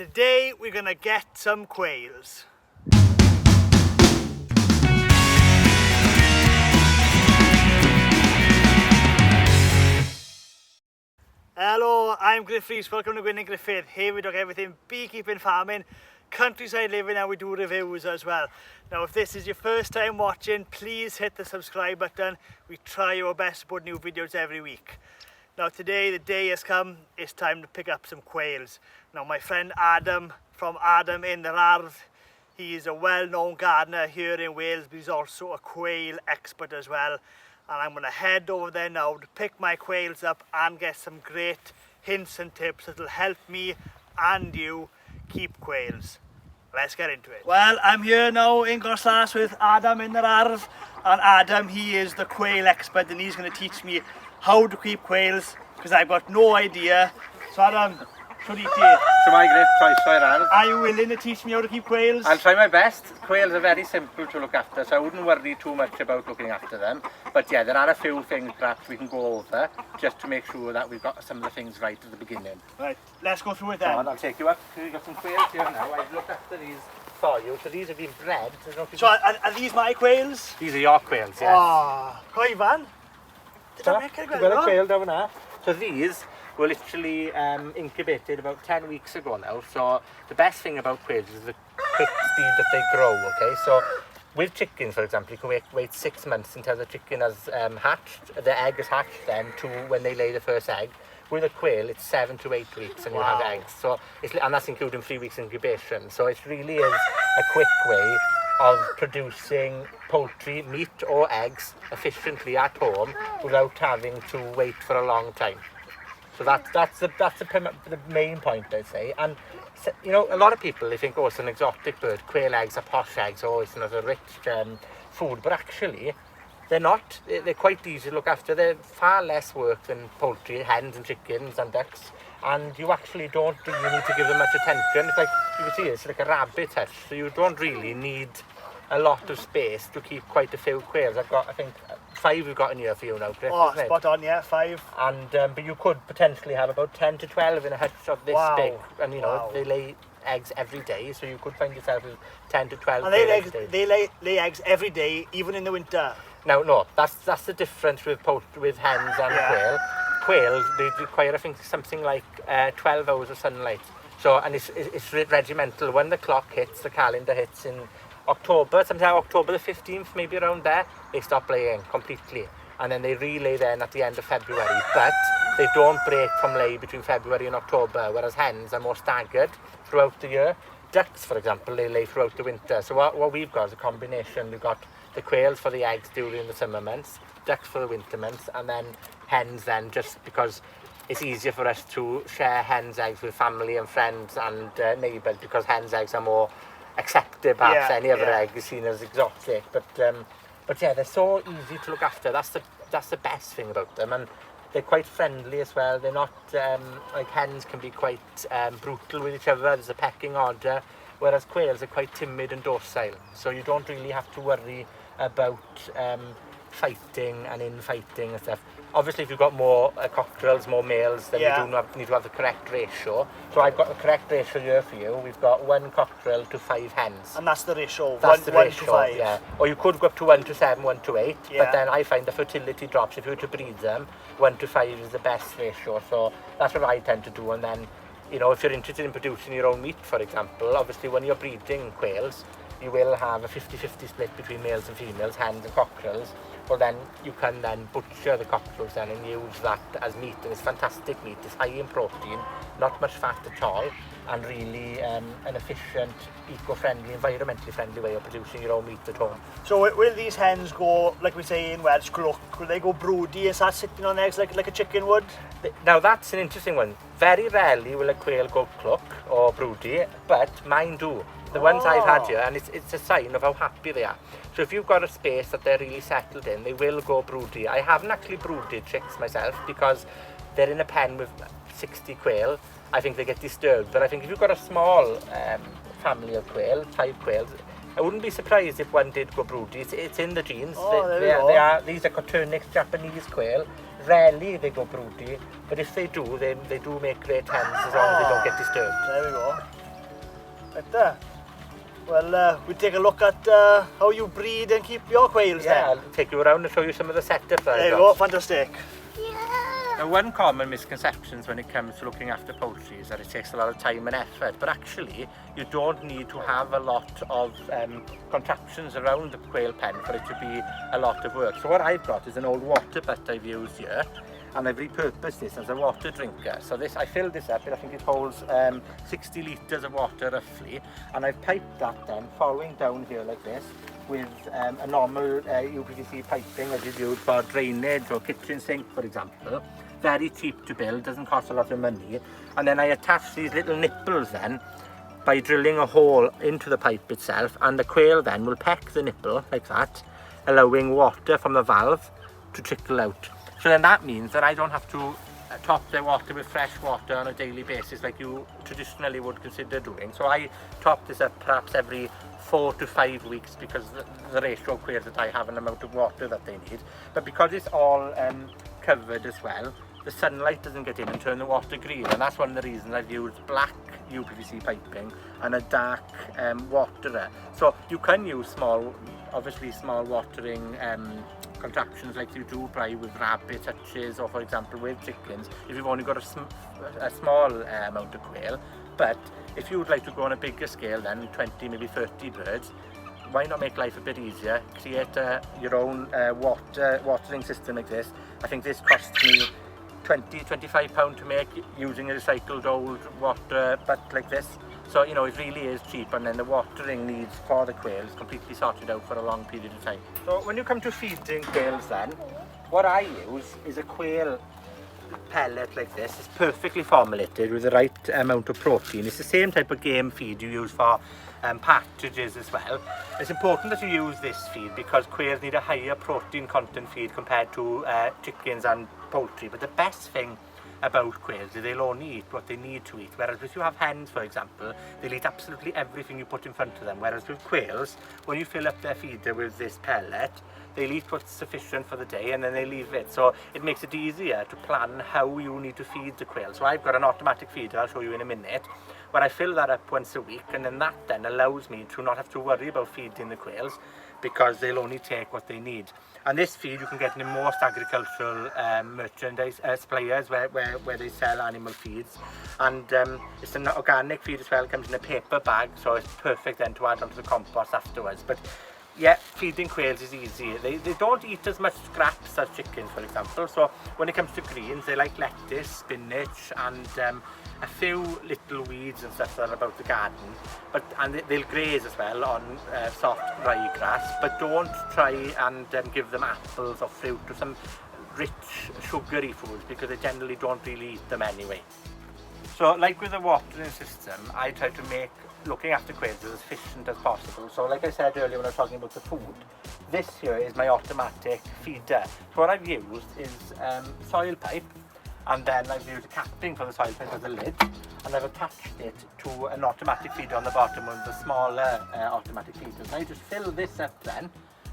Today we're gonna get some quails. Hello, I'm Griffiths. Welcome to Gwynedd Griffith. Here we talk everything beekeeping, farming, countryside living, and we do reviews as well. Now if this is your first time watching, please hit the subscribe button. We try our best to put new videos every week. Now today the day has come, it's time to pick up some quails. Now my friend Adam from Ardd in the Ardd, he is a well-known gardener here in Wales, but he's also a quail expert as well. And I'm going to head over there now to pick my quails up and get some great hints and tips that will help me and you keep quails. Let's get into it. Well, I'm here now in Gorslas with Adam in the Ardd, and Adam, he is the quail expert, and he's going to teach me how to keep quails because I've got no idea. So Adam, are you willing to teach me how to keep quails? I'll try my best. Quails are very simple to look after, so I wouldn't worry too much about looking after them. But yeah, there are a few things perhaps we can go over just to make sure that we've got some of the things right at the beginning. Right, let's go through it then. I'll take you up. We've got some quails here now. I've looked after these for you, so these have been bred. So are these my quails? These are your quails, yes. Oh, Coivan. Did I make a quail? You've got a quail down there. So these were literally incubated about 10 weeks ago now. So the best thing about quails is the quick speed that they grow, okay? So with chickens, for example, you can wait 6 months until the chicken has hatched, the egg is hatched then to when they lay the first egg. With a quail, it's 7 to 8 weeks and you have eggs. So and that's including 3 weeks incubation. So it really is a quick way of producing poultry, meat or eggs efficiently at home without having to wait for a long time. So that's the main point, I'd say. And you know, a lot of people, they think, oh, it's an exotic bird. Quail eggs are posh eggs. Oh, it's not a rich food. But actually, they're not. They're quite easy to look after. They're far less work than poultry, hens and chickens and ducks. And you actually don't really need to give them much attention. It's like, you can see, it's like a rabbit hutch. So you don't really need a lot of space to keep quite a few quails. I've got, I think, 5 we've got in here for you now, Chris. Oh, spot on, yeah, 5. And but you could potentially have about 10 to 12 in a hutch of this big. And you know, they lay eggs every day, so you could find yourself with 10 to 12 and they lay eggs every day, even in the winter. No, that's the difference with hens and quail. Quails, they require, I think, something like 12 hours of sunlight. So, and it's regimental. When the clock hits, the calendar hits in October, sometime October the 15th, maybe around there, they stop laying completely. And then they relay then at the end of February. But they don't break from lay between February and October, whereas hens are more staggered throughout the year. Ducks, for example, they lay throughout the winter. So what we've got is a combination. We've got the quails for the eggs during the summer months, ducks for the winter months, and then hens then, just because it's easier for us to share hens' eggs with family and friends and neighbours, because hens' eggs are more accepted perhaps. Any other egg is seen as exotic. But yeah, they're so easy to look after. That's the best thing about them. And they're quite friendly as well. They're not like hens can be quite brutal with each other. There's a pecking order, whereas quails are quite timid and docile. So you don't really have to worry about fighting and infighting and stuff. Obviously, if you've got more cockerels, more males, then you do need to have the correct ratio. So I've got the correct ratio here for you. We've got 1 cockerel to 5 hens. And that's the ratio? That's the 1 ratio, to 5? Yeah. Or you could go up to 1 to 7, 1 to 8. Yeah. But then I find the fertility drops. If you were to breed them, 1 to 5 is the best ratio. So that's what I tend to do. And then, you know, if you're interested in producing your own meat, for example, obviously when you're breeding quails, you will have a 50-50 split between males and females, hens and cockerels. Well, then you can then butcher the cockerels then and use that as meat, and it's fantastic meat. It's high in protein, not much fat at all, and really an efficient, eco-friendly, environmentally friendly way of producing your own meat at home. So will these hens go, like we say in Welsh, cluck? Will they go broody and start sitting on eggs like a chicken would? Now that's an interesting one. Very rarely will a quail go cluck or broody, but mine do. The ones I've had here, and it's a sign of how happy they are. So if you've got a space that they're really settled in, they will go broody. I haven't actually brooded chicks myself because they're in a pen with 60 quail. I think they get disturbed. But I think if you've got a small family of quail, 5 quails, I wouldn't be surprised if one did go broody. It's in the genes. These are Coturnix Japanese quail. Rarely they go broody, but if they do, they do make great hens as long as they don't get disturbed. There we go. Better. Well, we'll take a look at how you breed and keep your quails then. I'll take you around and show you some of the setup that There I've you got. go, fantastic. Now, one common misconception when it comes to looking after poultry is that it takes a lot of time and effort, but actually you don't need to have a lot of contraptions around the quail pen for it to be a lot of work. So what I've got is an old water butt I've used here, and I've repurposed this as a water drinker. So this, I filled this up, and I think it holds 60 litres of water roughly, and I've piped that then following down here like this with a normal UPVC piping that you use for drainage or kitchen sink, for example. Very cheap to build, doesn't cost a lot of money. And then I attach these little nipples then by drilling a hole into the pipe itself, and the quail then will peck the nipple like that, allowing water from the valve to trickle out. So then that means that I don't have to top their water with fresh water on a daily basis like you traditionally would consider doing. So I top this up perhaps every 4 to 5 weeks because the ratio of quails that I have and the amount of water that they need. But because it's all covered as well, the sunlight doesn't get in and turn the water green, and that's one of the reasons I've used black UPVC piping and a dark waterer. So you can use small watering contraptions like you do probably with rabbit hutches, or for example with chickens if you've only got a small amount of quail. But if you would like to go on a bigger scale, then 20, maybe 30 birds, why not make life a bit easier? Create your own watering system like this. I think this cost me £20–25 to make using a recycled old water butt like this. So, you know, it really is cheap, and then the watering needs for the quail is completely sorted out for a long period of time. So when you come to feeding quails then, what I use is a quail pellet like this. It's perfectly formulated with the right amount of protein. It's the same type of game feed you use for partridges as well. It's important that you use this feed because quails need a higher protein content feed compared to chickens and poultry. But the best thing about quails is they'll only eat what they need to eat, whereas if you have hens, for example, they'll eat absolutely everything you put in front of them, whereas with quails, when you fill up their feeder with this pellet, they'll eat what's sufficient for the day and then they leave it. So it makes it easier to plan how you need to feed the quail. So I've got an automatic feeder, I'll show you in a minute, where I fill that up once a week, and then that then allows me to not have to worry about feeding the quails because they'll only take what they need. And this feed you can get in most agricultural merchandise suppliers where they sell animal feeds. And it's an organic feed as well, it comes in a paper bag, so it's perfect then to add onto the compost afterwards. But yeah, feeding quails is easy. They don't eat as much scraps as chickens, for example. So when it comes to greens, they like lettuce, spinach, and a few little weeds and stuff that are about the garden. And they'll graze as well on soft ryegrass. But don't try and give them apples or fruit or some rich sugary foods because they generally don't really eat them anyway. So like with the watering system, I try to make looking after quails as efficient as possible. So like I said earlier when I was talking about the food, this here is my automatic feeder. So what I've used is soil pipe, and then I've used a capping for the soil pipe as a lid, and I've attached it to an automatic feeder on the bottom, one of the smaller automatic feeders. Now I just fill this up then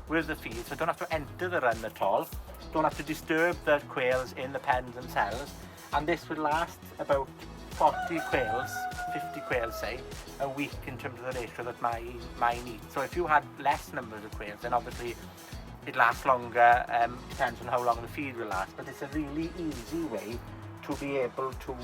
with the feed, so I don't have to enter the run at all, don't have to disturb the quails in the pens themselves, and this would last about 40 quails, 50 quails say, a week in terms of the ratio that mine eat. So if you had less numbers of quails, then obviously it lasts longer, depends on how long the feed will last. But it's a really easy way to be able to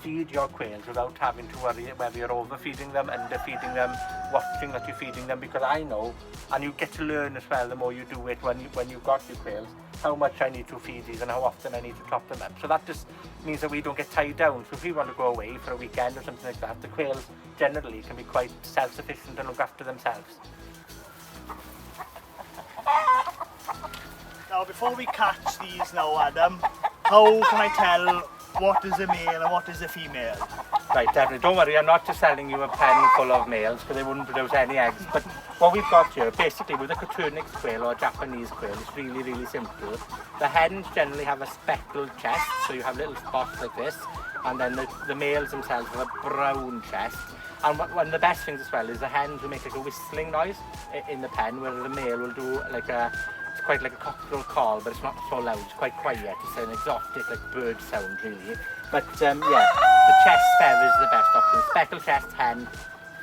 feed your quails without having to worry whether you're overfeeding them, underfeeding them, watching that you're feeding them, because I know, and you get to learn as well the more you do it when you've got your quails, how much I need to feed these and how often I need to top them up. So that just means that we don't get tied down. So if we want to go away for a weekend or something like that, the quails generally can be quite self-sufficient and look after themselves. Now before we catch these now, Adam, how can I tell what is a male and what is a female? Right, definitely. Don't worry, I'm not just selling you a pen full of males because they wouldn't produce any eggs. But what we've got here, basically with a Coturnix quail or a Japanese quail, it's really, really simple. The hens generally have a speckled chest, so you have little spots like this, and then the males themselves have a brown chest. And one of the best things as well is the hens will make like a whistling noise in the pen, where the male will do like it's quite like a cockerel call, but it's not so loud, it's quite quiet. It's an exotic like bird sound really. But yeah, the chest feather is the best option. Speckled chest hen,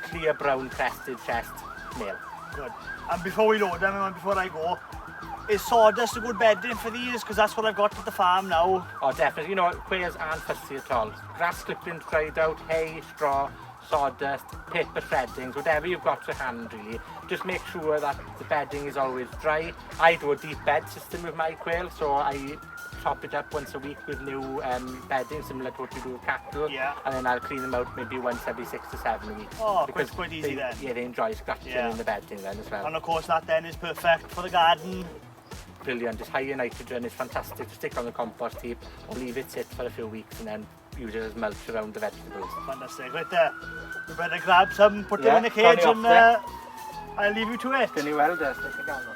clear brown crested chest male. Good. And before we load them and before I go, is sawdust a good bedding for these? Because that's what I've got at the farm now. Oh, definitely. You know, quails aren't fussy at all. Grass clippings dried out, hay, straw, sawdust, paper shreddings, whatever you've got to hand really. Just make sure that the bedding is always dry. I do a deep bed system with my quail, so I top it up once a week with new bedding, similar to what you do with cattle. Yeah. And then I'll clean them out maybe once every 6 to 7 weeks. Oh, quite easy then. Yeah, they enjoy scratching in the bedding then as well. And of course that then is perfect for the garden. Brilliant, it's high in nitrogen, it's fantastic to stick on the compost heap or leave it sit for a few weeks and then use it as mulch around the vegetables. Fantastic. Right there. We better grab some, put them in the cage and I'll leave you to it. Can you well just take it down on it?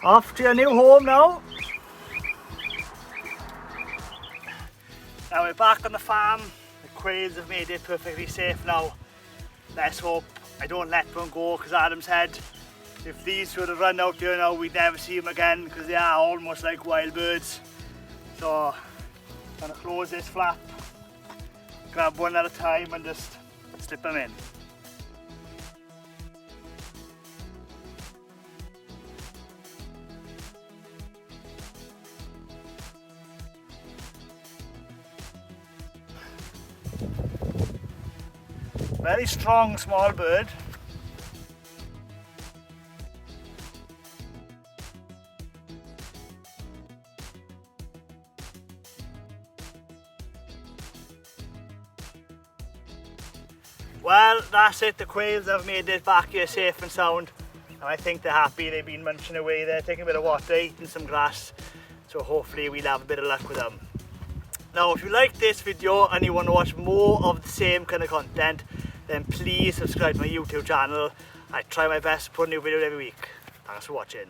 Off to your new home now. Now we're back on the farm. The quails have made it perfectly safe now. Let's hope I don't let one go, because Adam said if these were to run out here now we'd never see them again, because they are almost like wild birds. So I'm going to close this flap, grab one at a time and just slip them in. Very strong small bird. Well, that's it. The quails have made it back here safe and sound. And I think they're happy. They've been munching away there, taking a bit of water, eating some grass. So hopefully we'll have a bit of luck with them. Now, if you like this video and you want to watch more of the same kind of content, then please subscribe to my YouTube channel. I try my best to put a new video every week. Thanks for watching.